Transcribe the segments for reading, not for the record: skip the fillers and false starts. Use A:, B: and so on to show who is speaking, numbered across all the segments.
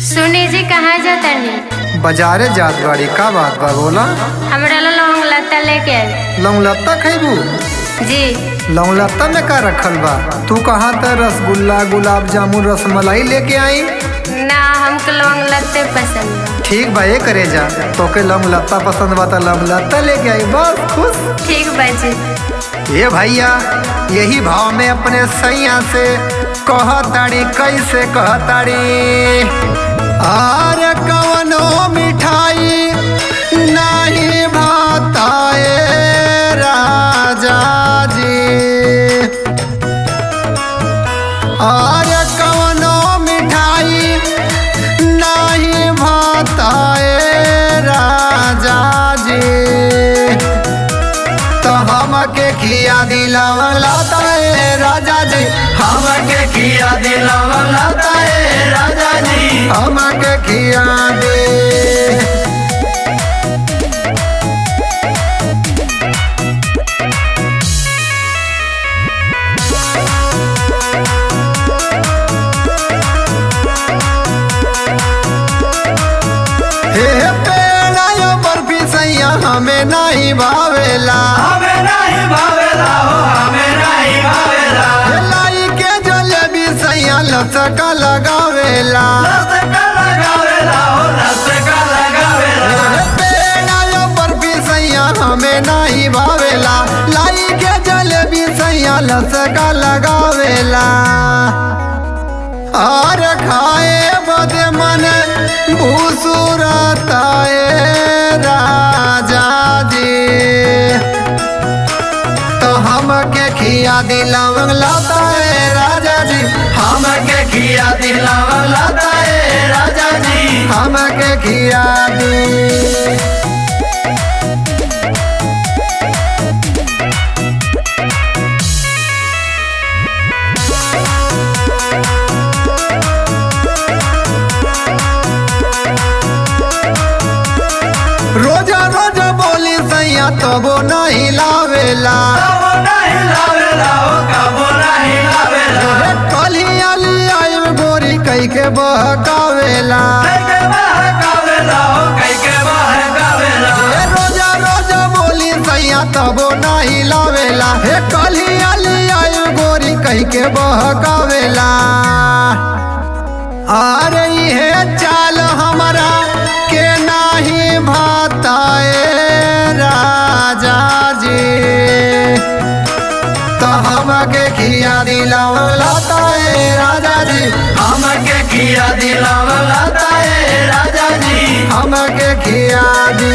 A: सुनी जी कहाँ जातनी?
B: बाजारे जात बाड़ी। का बात बा बोला।
A: हमरा ला लौंग लत्ता लेके आई।
B: लौंग लत्ता खैबू?
A: जी।
B: लौंग लत्ता में का रखल बा? तू कहाँ त रसगुल्ला गुलाब जामुन रसमलाई लेके आई?
A: ना हमको लौंग लत्ते पसंद बा।
B: ठीक बा ये करे जा। तोके लौंग लत्ता पसंद बा त लौंग लत्ता लेके आई। बस खुश।
A: ठीक बा जी।
B: ये भैया यही भाव में अपने सैया से कहताड़ी। कैसे कहताड़ी? आरे कवनो मिठाई नहीं भाताए राजा जी। आरे कवनो मिठाई नहीं भाताए राजा जी। तो हमके खिया दिलावता है राजा जी। हमके खिया दिलावता है राजा जी। हमके खिया दे। हे पेड़ा यो बर्फी सैया हमें नहीं भावेला।
C: हमें नहीं भावेला हो, हमें नहीं भावेला।
B: लाई के जलेबी सैया लचका लगावेला।
C: लचका लगावेला हो, लचका लगावेला।
B: पेड़ा यो बर्फी सैया हमें नहीं भावेला। लाई के जलेबी सैया लचका लगावेला। और खाए बदे मन भूसुरताए राजा जी। तो हमके खिया दिलावंग लाता है राजा जी।
C: हमके खिया दिलावता है राजा जी।
B: हमके खिया दी। रोजा रोजा बोली सैया तो वो नहीं लावेला।
C: कबो नहीं लावेला हो, कबो नहीं लावेला।
B: कलिया लिया गोरी कई के बहकावेला।
C: कैके बहकावेला हो, कैके बहकावेला।
B: रोजा रोजा बोली सैया तो वो नहीं लावेला। हे कलिया लिया गोरी कई के बहकावेला। अरे ये चाल हमारा के नहीं भाताए राजा जी। तो हमके खिया दिलावता है राजा जी।
C: हमके खिया दिलावता है राजा जी।
B: हमके खिया दी।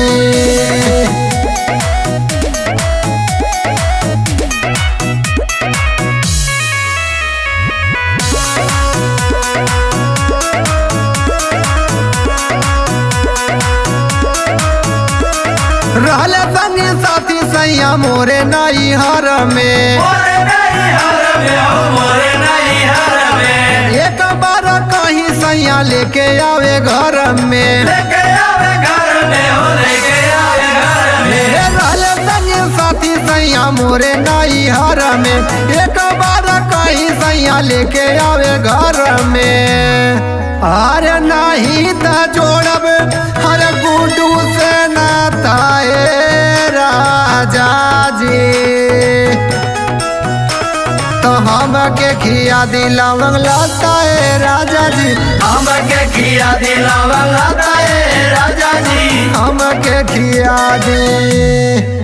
B: रहले संगी साथी सैया मोरे नहीं हर में।
C: मोरे नहीं हर में हो, मोरे नहीं हर में।
B: एक बार कहीं सैया लेके आवे घर में।
C: लेके आवे घर में हो, लेके आवे घर में।
B: रहले संगी साथी सैया मोरे नहीं हर में। एक बार कहीं सैया लेके आवे घर में। अरे नहीं त जोड़ब हर गुडू से नाताए राजा जी। तो हमके खिया दिलावंग लाता है राजा जी।
C: हमके खिया दिलावता है राजा जी।
B: हमके खिया दी।